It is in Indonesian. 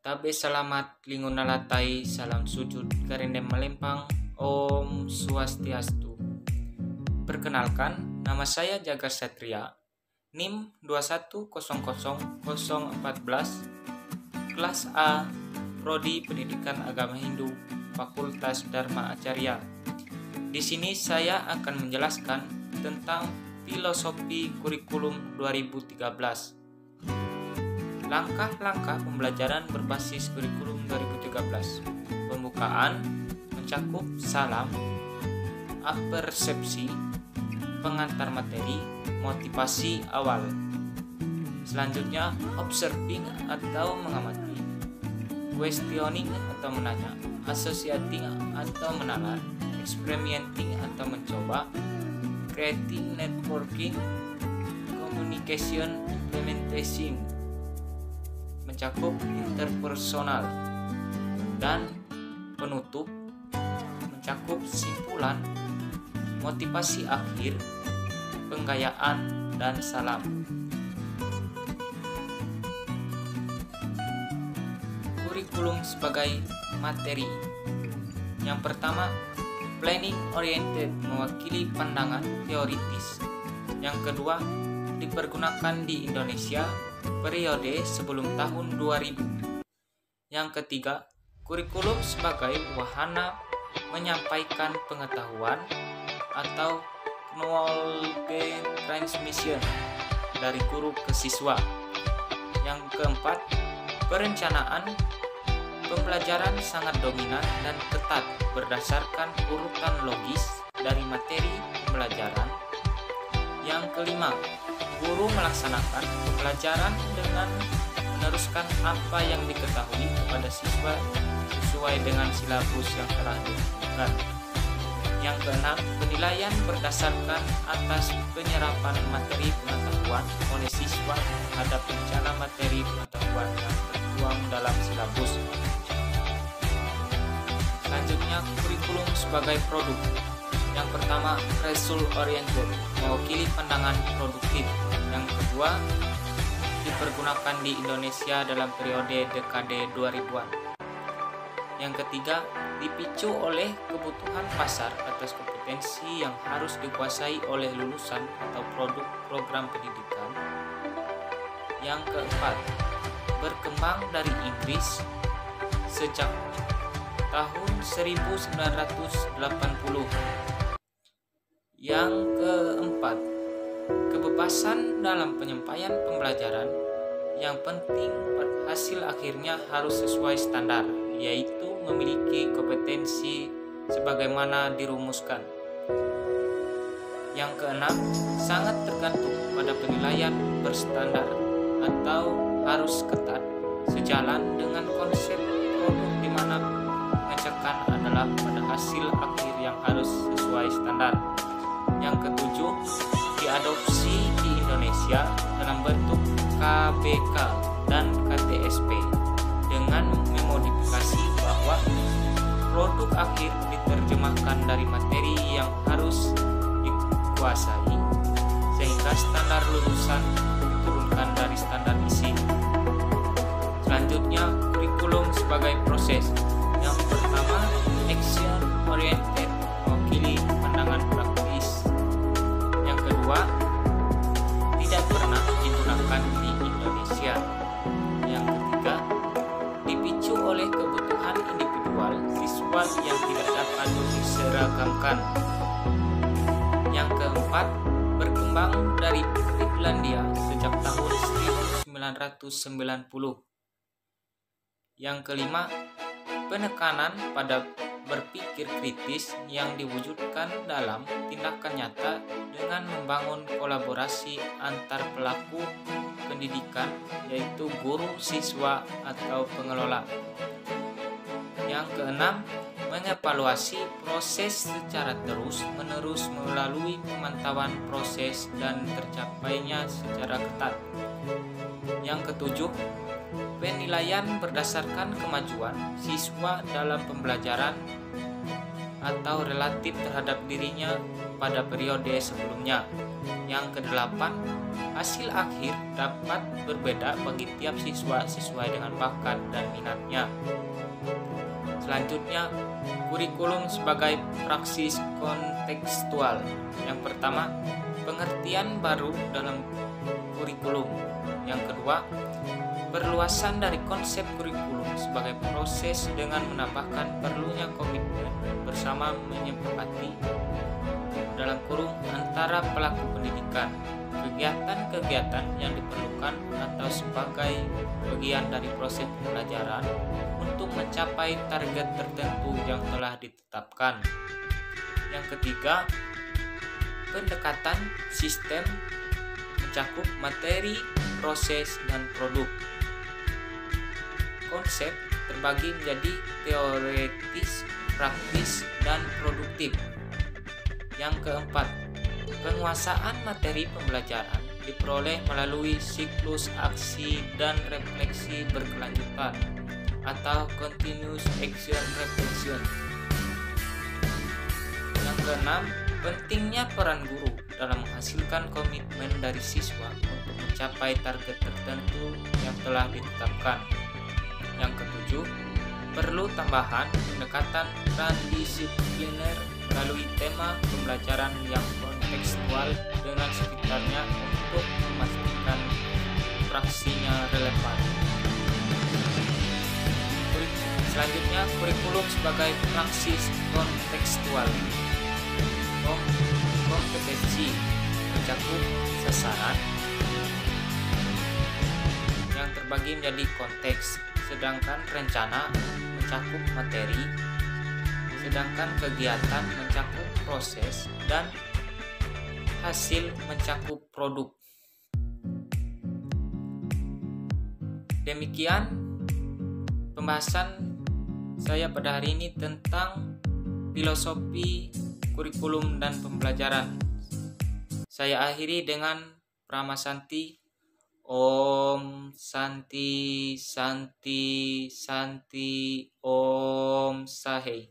Tabe selamat linguna latai, salam sujud karindem melempang, Om Swastiastu. Perkenalkan, nama saya Jagar Satria, NIM 2100014, kelas A, Prodi Pendidikan Agama Hindu, Fakultas Dharma Acarya. Di sini saya akan menjelaskan tentang filosofi kurikulum 2013. Langkah-langkah pembelajaran berbasis kurikulum 2013. Pembukaan mencakup salam, apersepsi, pengantar materi, motivasi awal. Selanjutnya observing atau mengamati, questioning atau menanya, associating atau menalar, experimenting atau mencoba, creating networking, communication implementation, mencakup interpersonal, dan penutup mencakup simpulan, motivasi akhir, penggayaan, dan salam. Kurikulum sebagai materi. Yang pertama, planning oriented mewakili pandangan teoritis. Yang kedua, dipergunakan di Indonesia periode sebelum tahun 2000. Yang ketiga, kurikulum sebagai wahana menyampaikan pengetahuan atau knowledge transmission dari guru ke siswa. Yang keempat, perencanaan pembelajaran sangat dominan dan ketat berdasarkan urutan logis dari materi pembelajaran. Yang kelima, guru melaksanakan pembelajaran dengan meneruskan apa yang diketahui kepada siswa sesuai dengan silabus yang telah ditentukan. Yang keenam, penilaian berdasarkan atas penyerapan materi pengetahuan oleh siswa terhadap rencana materi pengetahuan yang tertuang dalam silabus. Selanjutnya, kurikulum sebagai produk. Yang pertama, result oriented mewakili pandangan produktif. Yang kedua, dipergunakan di Indonesia dalam periode dekade 2000-an. Yang ketiga, dipicu oleh kebutuhan pasar atas kompetensi yang harus dikuasai oleh lulusan atau produk program pendidikan. Yang keempat, berkembang dari Inggris sejak tahun 1980. Yang keempat, kebebasan dalam penyampaian pembelajaran. Yang penting hasil akhirnya harus sesuai standar, yaitu memiliki kompetensi sebagaimana dirumuskan. Yang keenam, sangat tergantung pada penilaian berstandar atau harus ketat, sejalan dengan konsep produk di mana pengecekan adalah pada hasil akhir yang harus sesuai standar. Yang ketujuh, diadopsi di Indonesia dalam bentuk KBK dan KTSP dengan memodifikasi bahwa produk akhir diterjemahkan dari materi yang harus dikuasai sehingga standar lulusan diturunkan dari standar isi. Selanjutnya, kurikulum sebagai proses. Yang pertama, action oriented mewakili pandangan praktis. Yang kedua, tidak pernah digunakan di Indonesia. Yang ketiga, dipicu oleh kebutuhan individual siswa yang tidak dapat diseragamkan. Yang keempat, berkembang dari Finlandia sejak tahun 1990. Yang kelima, penekanan pada berpikir kritis yang diwujudkan dalam tindakan nyata dengan membangun kolaborasi antar pelaku pendidikan, yaitu guru, siswa, atau pengelola. Yang keenam, mengevaluasi proses secara terus-menerus melalui pemantauan proses dan tercapainya secara ketat. Yang ketujuh, penilaian berdasarkan kemajuan siswa dalam pembelajaran atau relatif terhadap dirinya pada periode sebelumnya. Yang kedelapan, Hasil akhir dapat berbeda bagi tiap siswa sesuai dengan bakat dan minatnya. Selanjutnya, kurikulum sebagai praksis kontekstual. Yang pertama, pengertian baru dalam kurikulum. Yang kedua, perluasan dari konsep kurikulum sebagai proses dengan menambahkan perlunya komitmen bersama menyepakati dalam kurung antara pelaku pendidikan, kegiatan-kegiatan yang diperlukan atau sebagai bagian dari proses pembelajaran untuk mencapai target tertentu yang telah ditetapkan. Yang ketiga, pendekatan sistem mencakup materi, proses, dan produk. Konsep terbagi menjadi teoretis, praktis, dan produktif. Yang keempat, penguasaan materi pembelajaran diperoleh melalui siklus aksi dan refleksi berkelanjutan atau continuous action reflection. Yang keenam, pentingnya peran guru dalam menghasilkan komitmen dari siswa untuk mencapai target tertentu yang telah ditetapkan. Yang ketujuh, perlu tambahan pendekatan transdisipliner melalui tema pembelajaran yang kontekstual dengan sekitarnya untuk memastikan praksinya relevan. Selanjutnya, kurikulum sebagai praksis kontekstual. Kompetensi mencakup sasaran yang terbagi menjadi konteks, sedangkan rencana mencakup materi, sedangkan kegiatan mencakup proses, dan hasil mencakup produk. Demikian pembahasan saya pada hari ini tentang filosofi kurikulum dan pembelajaran. Saya akhiri dengan Prama Santi. Om Santi Santi Santi Om Sahai.